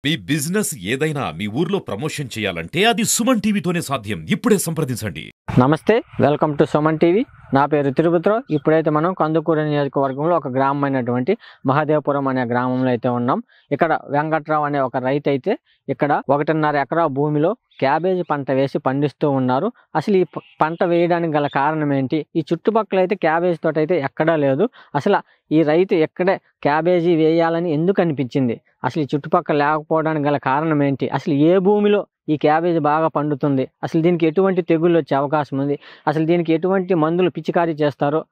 మీ business ఏదైనా మీ ఊర్లో promotion చేయాలంటే అది సుమన్ టీవీతోనే సాధ్యం. ఇప్పుడే సంప్రదించండి. నమస్తే, వెల్కమ్ టు సుమన్ టీవీ. నా పేరు తిరుపతిరావు. ఇప్పుడైతే మనం కందుకూరు నియోజకవర్గంలో ఒక గ్రామమైనటువంటి మహదేవపురం అనే గ్రామంలో అయితే ఉన్నాం. ఇక్కడ వెంకట్రావు అనే ఒక రైతు అయితే ఇక్కడ 1.5 ఎకరా భూమిలో క్యాబేజీ పంట వేసి పండిస్తూ ఉన్నారు. అసలు ఈ పంట వేయడానికి గల కారణం ఏంటి? ఈ చుట్టుపక్కల అయితే క్యాబేజీ తోట అయితే ఎక్కడా లేదు. అసలు ఈ రైతు ఎక్కడే క్యాబేజీ వేయాలని ఎందుకు అనిపించింది? అసలు ఈ చుట్టుపక్కల లేకపోవడానికి గల కారణం ఏంటి? అసలు ఏ భూమిలో ఈ క్యాబేజీ బాగా పండుతుంది? అసలు దీనికి ఎటువంటి తెగుళ్ళు వచ్చే అవకాశం ఉంది? అసలు దీనికి ఎటువంటి మందులు పిచికారీ చేస్తారో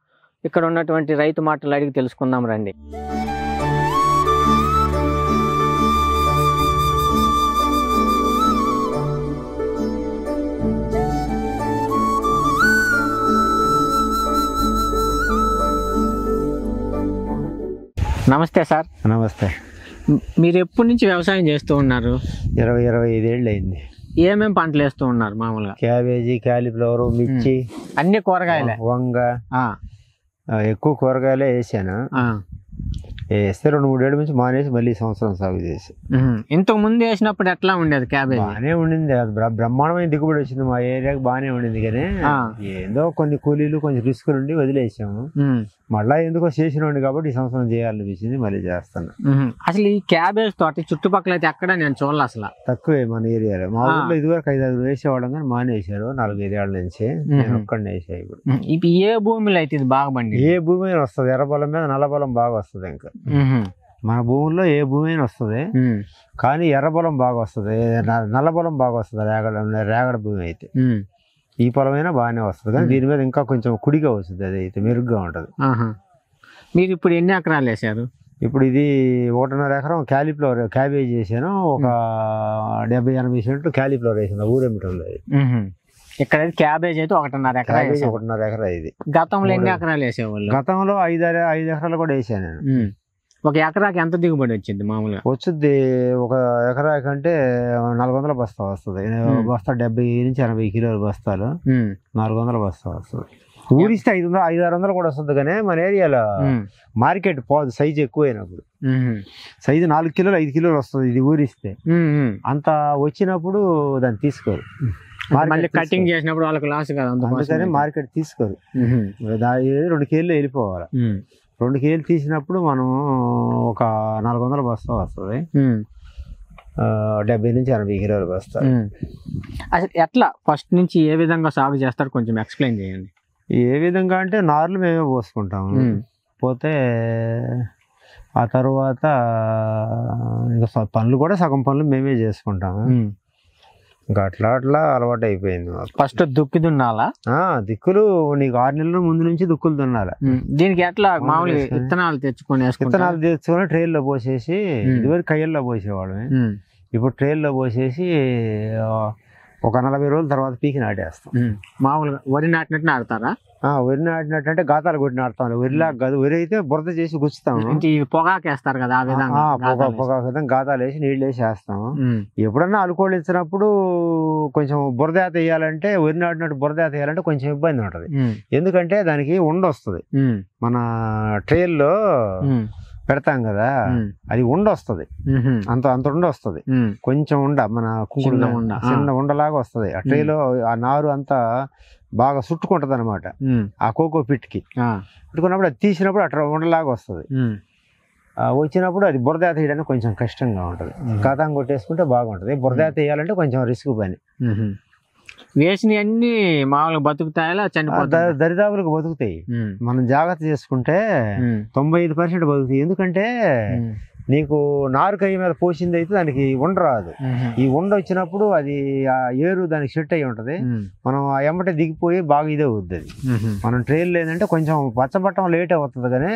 ఇక్కడ ఉన్నటువంటి రైతు మాటలు అడిగి తెలుసుకుందాం రండి. నమస్తే సార్. నమస్తే. మీరు ఎప్పటి నుంచి వ్యవసాయం చేస్తూ ఉన్నారు? 25 ఏళ్ళు అయింది. ఏమేం పంటలు వేస్తూ ఉన్నారు మామూలుగా? క్యాబేజీ, కాలీఫ్లవర్, మిర్చి, అన్ని కూరగాయలే. వంగ, ఎక్కువ కూరగాయలే వేసాను. వేస్తే 2-3 ఏళ్ళ నుంచి మానేసి మళ్ళీ సంవత్సరం సాగు చేసి. ఇంతకు ముందు వేసినప్పుడు ఎట్లా ఉండేది క్యాబేజీ? బాగానే ఉండింది, అది బ్రహ్మాండమైన దిగుబడి వచ్చింది. మా ఏరియాకి బాగానే ఉండింది, కానీ ఏదో కొన్ని కూలీలు కొంచెం రిస్క్ నుండి వదిలేసాము. మళ్ళా ఎందుకో చేసినండి కాబట్టి ఈ సంవత్సరం చేయాలనిపించింది, మళ్ళీ చేస్తాను. అసలు ఈ క్యాబేజ్ తోట చుట్టుపక్కల అయితే ఎక్కడ నేను చూడాలి, అసలు తక్కువే మన ఏరియాలో. మా ఊళ్ళో ఇదివరకు 5-6 వేసేవాళ్ళం, కానీ మానేశారు 4-5 ఏళ్ళ నుంచి. నేను ఒక్కడిని వేసా ఇప్పుడు. ఇప్పుడు ఏ భూమిలో అయితే ఇది బాగా పండి? ఏ భూమి అయినా వస్తుంది, ఎర్రబొలం మీద నల్లబొలం బాగా వస్తుంది. ఇంకా మన భూముల్లో ఏ భూమి అయినా వస్తుంది, కానీ ఎర్రబొలం బాగా వస్తుంది, నల్లబొలం బాగా వస్తుంది. రేగడ భూమి అయితే ఈ పొలమైనా బాగానే వస్తుంది, కానీ దీని మీద ఇంకా కొంచెం కుడిగా వస్తుంది, అది అయితే మెరుగ్గా ఉంటుంది. మీరు ఇప్పుడు ఎన్ని ఎకరాలు వేసారు? ఇప్పుడు ఇది 1.5 ఎకరం కాలీఫ్లవర్ క్యాబేజ్ చేశాను. ఒక 70-80 సెంట్లు కాలీఫ్లవర్ వేసాను ఊరెమ్మటంలో. ఇక్కడ క్యాబేజ్ అయితే 1.5 ఎకరా. 1.5 ఎకరా ఇది. గతంలో ఎన్ని ఎకరాలు వేసేవాళ్ళు? గతంలో 5 ఎకరాలు కూడా వేసాను నేను. ఒక ఎకరాకి ఎంత దిగుబడి వచ్చింది మామూలుగా? వచ్చుద్ది ఒక ఎకరా కంటే 400 బస్తా వస్తుంది. బస్తా 70-80 కిలోల బస్తాలు, 400 బస్తా వస్తుంది. ఊరిస్తే 500-600 కూడా వస్తుంది, కానీ మన ఏరియాలో మార్కెట్ పోదు సైజు ఎక్కువైనప్పుడు. సైజు 4 కిలోలు 5 కిలోలు వస్తుంది ఇది ఊరిస్తే. అంత వచ్చినప్పుడు దాన్ని తీసుకోరు, మళ్ళీ కటింగ్ చేసినప్పుడు వాళ్ళకి లాస్ కదా, అందుకని మార్కెట్ తీసుకోరు. 2 కేజీలు వెళ్ళిపోవాలి. 2 కేజీలు తీసినప్పుడు మనం ఒక 400 బస్తా వస్తుంది, 70-80 కిలోల బస్తా. అసలు ఎట్లా ఫస్ట్ నుంచి ఏ విధంగా సాగు చేస్తారు కొంచెం ఎక్స్ప్లెయిన్ చేయండి. ఏ విధంగా అంటే నార్లు మేమే పోసుకుంటాము, పోతే ఆ తర్వాత ఇంకా పనులు కూడా సగం పనులు మేమే చేసుకుంటాము. ఇంకా అట్లా అలవాటు అయిపోయింది. ఫస్ట్ దుక్కి దున్నాలా? దిక్కులు నీకు 6 నెలల ముందు నుంచి దుక్కులు దున్నాలా. దీనికి ఎట్లా మామూలుగా విత్తనాలు తెచ్చుకొని ట్రైల్లో పోసేసి, ఇదివరకు కయ్యల్లో పోసేవాళ్ళమే, ఇప్పుడు ట్రైల్లో పోసేసి ఒక 40 రోజుల తర్వాత పీకి నాటేస్తాం. మామూలుగా వరి నాటినట్టు నాటుతారా? వరి నాటినట్టు అంటే గాతాలు కొట్టి నాటుతాం. వరిలా కాదు, వరి అయితే బురద చేసి గుచ్చుతాము. పొగాకేస్తారు కదా, ఆ విధంగా పొగా విధంగా గాతాలు వేసి నీళ్ళు వేసి వేస్తాము. ఎప్పుడన్నా అలుకోళ్ళు ఇచ్చినప్పుడు కొంచెం బురదేత వేయాలంటే, వరి నాటినట్టు బురదేత వేయాలంటే కొంచెం ఇబ్బంది ఉంటుంది. ఎందుకంటే దానికి ఉండ వస్తుంది, మన ట్రైల్లో పెడతాం కదా, అది ఉండ వస్తుంది, అంత ఉండ వస్తుంది. కొంచెం ఉండ మన కుంకుడు చిన్న ఉండలాగా వస్తుంది. ఆ ట్రేలో ఆ నారు అంతా బాగా చుట్టుకుంటది అనమాట. ఆ కోకో పిట్కి పెట్టుకున్నప్పుడు అది తీసినప్పుడు అట్లా ఉండలాగా వస్తుంది. వచ్చినప్పుడు అది బురదేత వేయడానికి కొంచెం కష్టంగా ఉంటుంది. గతం కొట్టేసుకుంటే బాగుంటుంది. బురదేత వేయాలంటే కొంచెం రిస్క్ పని. వేసినవి అన్ని మామూలుగా బతుకుతాయా చనిపోతాయి? దరిదాపులకు బతుకుతాయి. మనం జాగ్రత్త చేసుకుంటే 95% బతుకుతాయి. ఎందుకంటే నీకు నారు కయ్య మీద పోసింది అయితే దానికి ఉండ రాదు. ఈ ఉండ వచ్చినప్పుడు అది ఆ ఏరు దానికి సెట్ అయ్యి ఉంటది. మనం ఆ ఎమ్మటే దిగిపోయి బాగా ఇదే అవుద్ది. అది మనం ట్రైల్ లేదంటే కొంచెం పచ్చబట్టం లేట్ అవుతుంది, కానీ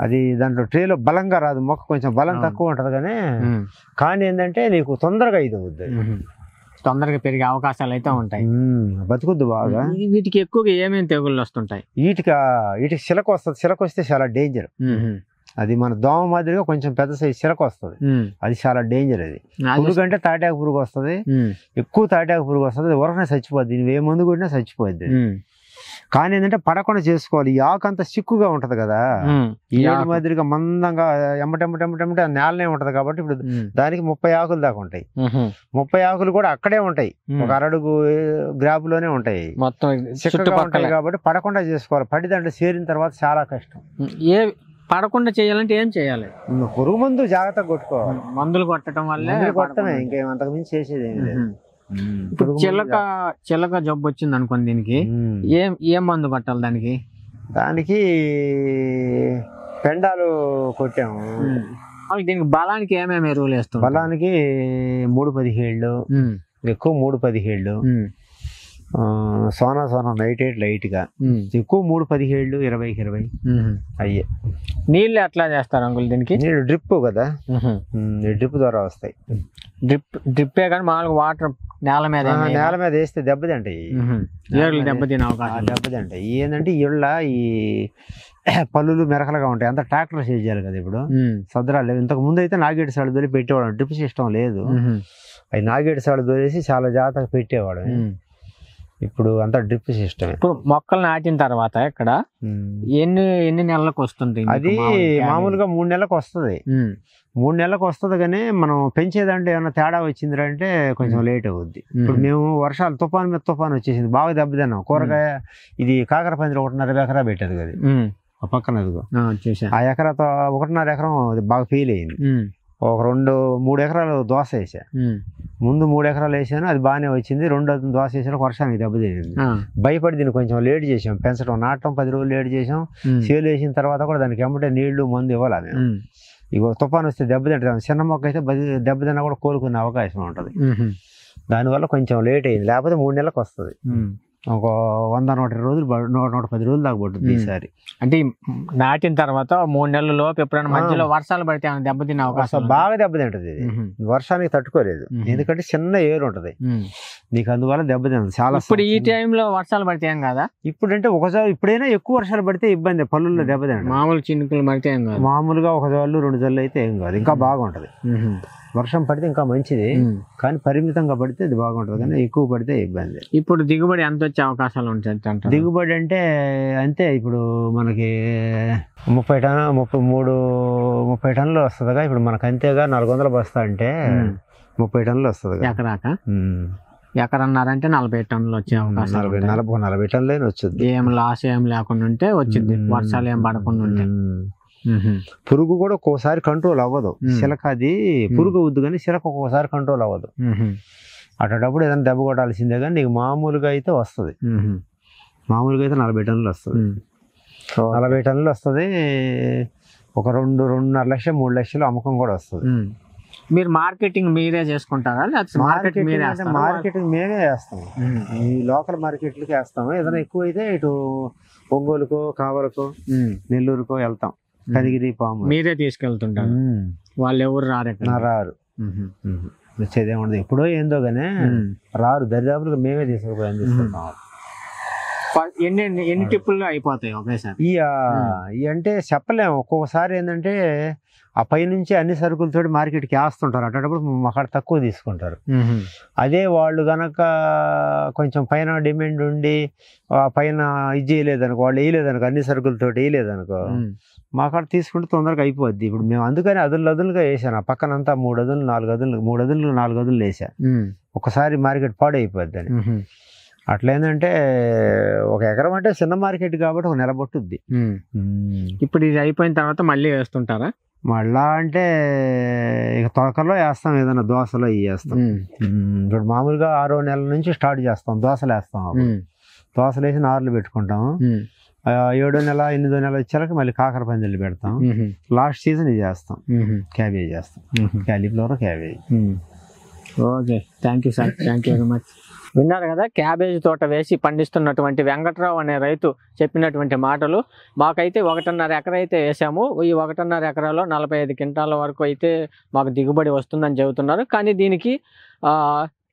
అది దాంట్లో ట్రేలో బలంగా రాదు. మొక్క కొంచెం బలం తక్కువ ఉంటది, కానీ ఏంటంటే నీకు తొందరగా ఇది అవుద్ది, తొందరగా పెరిగే అవకాశాలు అయితే ఉంటాయి. బతుకుద్దు బాగా. వీటికి ఎక్కువగా ఏమేమి తెగుళ్ళు వస్తుంటాయి? వీటికి చిలక వస్తుంది. చిలక వస్తే చాలా డేంజర్. అది మన దోమ మాదిరిగా కొంచెం పెద్ద సైజు చిలక వస్తుంది, అది చాలా డేంజర్. అది పురుగు అంటే తాటాకు పురుగు వస్తుంది, ఎక్కువ తాటాకు పురుగు వస్తుంది. అది ఉరకనే చచ్చిపోద్ది, నువ్వు ఏ మందు కొట్టినా చచ్చిపోద్ది. కానీ ఏంటంటే పడకుండా చేసుకోవాలి. ఈ ఆకు అంతా చిక్కుగా ఉంటది కదా, ఈ ఏడు మాదిరిగా మందంగా ఎమ్మటెమ్మటెమ్మటెమ్మట నేలనే ఉంటది కాబట్టి ఇప్పుడు దానికి 30 ఆకులు దాకా ఉంటాయి. 30 ఆకులు కూడా అక్కడే ఉంటాయి, ఒక అరడుగు గ్రాపులోనే ఉంటాయి, మొత్తం చిక్కగా ఉంటాయి కాబట్టి పడకుండా చేసుకోవాలి. పడి దాంట్లో చేరిన తర్వాత చాలా కష్టం. ఏ పడకుండా చేయాలంటే ఏం చేయాలి? పురుగు మందు జాగ్రత్తగా కొట్టుకోవాలి. మందులు కొట్టడం వల్ల కొట్టమే, ఇంకేమంతకు మించి చేసేది ఏమి లేదు. ఇప్పుడు చిలక జబ్బు వచ్చింది అనుకోండి, దీనికి ఏం మందు కొట్టాలి? దానికి పెండాలు కొట్టాము. దీనికి బలానికి ఏమేమి ఎరువులు వేస్తాం? బలానికి 3-17 ఎక్కువ 3-17 సోనా నైట్రేట్ లైట్ గా, ఎక్కువ 3-17 20-20 అయ్యే. నీళ్ళు ఎట్లా చేస్తారు అంకుల్ దీనికి? నీళ్ళు డ్రిప్ కదా, డ్రిప్ ద్వారా వస్తాయి. డ్రిప్పే కానీ మామూలుగా వాటర్ నేల మీద వేస్తే దెబ్బతింటాయి, దెబ్బతినే అవకాశం. దెబ్బతింటాయి ఏంటంటే ఇళ్ళ ఈ పళ్ళులు మెరకలుగా ఉంటాయి, అంతా ట్రాక్టర్ చేయాలి కదా. ఇప్పుడు సదరాలు లేవు. ఇంతకు ముందు అయితే నాగేటి సాడు దొరి పెట్టేవాడు, డ్రిప్ సిస్టమ్ లేదు. అవి నాగేటి సాడు దొరేసి చాలా జాగ్రత్తగా పెట్టేవాడు. ఇప్పుడు అంతా డ్రిప్ సిస్టమ్. ఇప్పుడు మొక్కలు నాటిన తర్వాత ఇక్కడ ఎన్ని నెలలకు వస్తుంది? అది మామూలుగా 3 నెలలకు వస్తుంది. 3 నెలలకు వస్తుంది, కానీ మనం పెంచేదంటే ఏమన్నా తేడా వచ్చిందంటే కొంచెం లేట్ అవుద్ది. ఇప్పుడు మేము వర్షాలు తుఫాను మీద తుఫాను వచ్చేసింది, బాగా దెబ్బతిన్నాం. కూరగాయ ఇది కాకర పందిరి 1.5 ఎకరా పెట్టేది కదా, ఆ పక్కన ఆ ఎకరాతో 1.5 ఎకరం బాగా ఫెయిల్ అయింది. ఒక 2-3 ఎకరాలు దోస వేసా. ముందు 3 ఎకరాలు వేసాను, అది బాగానే వచ్చింది. 2 దోస వేసాను, వర్షానికి దెబ్బతింది. భయపడి దీన్ని కొంచెం లేట్ చేసాం పెంచడం. నాటడం 10 రోజులు లేట్ చేసాం. సేలు వేసిన తర్వాత కూడా దానికి ఎమ్మటే నీళ్లు మందు ఇవ్వాలి మేము. ఇక తుఫాను వస్తే దెబ్బతింటుంది. చిన్న మొక్క అయితే దెబ్బతిన్నా కూడా కోలుకునే అవకాశం ఉంటుంది. దానివల్ల కొంచెం లేట్ అయింది, లేకపోతే 3 నెలలకు వస్తుంది. ఒక 100-120 రోజులు 110 రోజులు దాకా పడుతుంది ఈసారి. అంటే నాటిన తర్వాత 3 నెలల లోపు ఎప్పుడైనా మధ్యలో వర్షాలు పడితే దెబ్బతినే అవకాశం? బాగా దెబ్బతింటది. వర్షానికి తట్టుకోలేదు, ఎందుకంటే చిన్న ఏరు ఉంటది నీకు, అందువల్ల దెబ్బతింది చాలా. ఇప్పుడు ఈ టైంలో వర్షాలు పడితే ఏం కదా? ఇప్పుడంటే ఒకసారి ఇప్పుడైనా ఎక్కువ వర్షాలు పడితే ఇబ్బంది, పళ్ళుల్లో దెబ్బతింది. మామూలు చినుకులు పడితే ఏం కాదు, మామూలుగా 1 జల్లు 2 జల్లు అయితే ఏం కాదు, ఇంకా బాగుంటది. వర్షం పడితే ఇంకా మంచిది, కానీ పరిమితంగా పడితే అది బాగుంటది, కానీ ఎక్కువ పడితే ఇబ్బంది. ఇప్పుడు దిగుబడి ఎంత వచ్చే అవకాశాలు ఉంటాయి? దిగుబడి అంటే అంతే, ఇప్పుడు మనకి 30 టన్నులు వస్తుందిగా. ఇప్పుడు మనకు అంతేగా 400 బస్తా అంటే 30 టన్నులు వస్తుంది ఎకరాక. ఎకరన్నారంటే 40 టన్నులు వచ్చే అవకాశం. 40 టన్నులైనా వచ్చింది. ఏం లాస్ ఏం లేకుండా ఉంటే వచ్చింది, వర్షాలు ఏం పడకుండా ఉంటే. పురుగు కూడా ఒక్కోసారి కంట్రోల్ అవ్వదు. చిలక అది పురుగు అవుద్దు, కానీ చిలక ఒక్కోసారి కంట్రోల్ అవ్వదు. అటప్పుడు ఏదైనా దెబ్బ కొట్టాల్సిందే, కానీ నీకు మామూలుగా అయితే వస్తుంది. మామూలుగా అయితే 40 టన్నులు వస్తుంది. 40 టన్నులు వస్తుంది. ఒక 2-2.5 లక్షలు 3 లక్షలు అమ్మకం కూడా వస్తుంది. మీరు మార్కెటింగ్ మీరే చేసుకుంటారా? మార్కెటింగ్ మేమే వేస్తాం, ఈ లోకల్ మార్కెట్లకి వేస్తాము. ఏదైనా ఎక్కువ అయితే ఇటు ఒంగోలుకో, కావలకో, నెల్లూరుకో వెళ్తాం. కదిగిరి పాము మీరే తీసుకెళ్తుంటారు, వాళ్ళు ఎవరు రారు. వచ్చేదేముండదు, ఎప్పుడో ఏందో గానీ రారు. దరిదాపులుగా మేమే తీసుకుపోయి అందిస్తున్నాం. ఎన్ని టిప్పుల్లో అయిపోతాయి ఒకేసారి? ఇవి అంటే చెప్పలేము. ఒక్కొక్కసారి ఏంటంటే ఆ పైనుంచి అన్ని సరుకులతో మార్కెట్కి వేస్తుంటారు, అటప్పుడు అక్కడ తక్కువ తీసుకుంటారు. అదే వాళ్ళు గనక కొంచెం పైన డిమాండ్ ఉండి పైన ఇది చేయలేదనుకో, వాళ్ళు వేయలేదనుకో, అన్ని సరుకులతో వేయలేదనుకో, మా కాడ తీసుకుంటే తొందరగా అయిపోద్ది. ఇప్పుడు మేము అందుకని అదులుగా వేసాను. ఆ పక్కనంతా 3 అదులు 4 అదులు 3 అదులు 4 అదులు వేసా. ఒకసారి మార్కెట్ పాడైపోద్ది అని. అట్లా ఏంటంటే 1 ఎకరం అంటే చిన్న మార్కెట్ కాబట్టి 1 నెల పట్టుద్ది. ఇప్పుడు ఇది అయిపోయిన తర్వాత మళ్ళీ వేస్తుంటారా? మళ్ళా అంటే ఇక తొలకలో వేస్తాం, ఏదైనా దోసలో ఇవి వేస్తాం. ఇప్పుడు మామూలుగా 6వ నెల నుంచి స్టార్ట్ చేస్తాం, దోసలు వేస్తాం. దోసలు వేసి నార్లు పెట్టుకుంటాము. 7వ నెల 8వ నెల వచ్చేలకు మళ్ళీ కాకర పందిళ్ళు పెడతాం. లాస్ట్ సీజన్ ఇది చేస్తాం, క్యాబేజ్ చేస్తాం, cauliflower, cabbage. Okay, thank you sir, thank you very much. విన్నారు కదా, క్యాబేజీ తోట వేసి పండిస్తున్నటువంటి వెంకట్రావు అనే రైతు చెప్పినటువంటి మాటలు. మాకైతే 1.5 ఎకరా అయితే వేసాము. ఈ 1.5 ఎకరాలో 45 క్వింటాల వరకు అయితే మాకు దిగుబడి వస్తుందని చెబుతున్నారు. కానీ దీనికి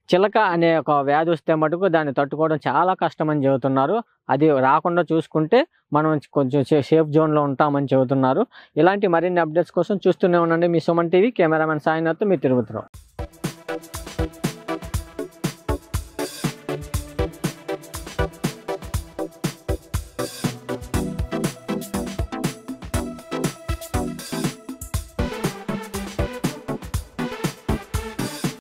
చిలక అనే ఒక వ్యాధి వస్తే మటుకు దాన్ని తట్టుకోవడం చాలా కష్టమని చెబుతున్నారు. అది రాకుండా చూసుకుంటే మనం కొంచెం సేఫ్ జోన్లో ఉంటామని చెబుతున్నారు. ఇలాంటి మరిన్ని అప్డేట్స్ కోసం చూస్తూనే ఉండండి మీ సుమన్ టీవీ. కెమెరామెన్ సాయినాథ్, మీ తిరుపతిరావు.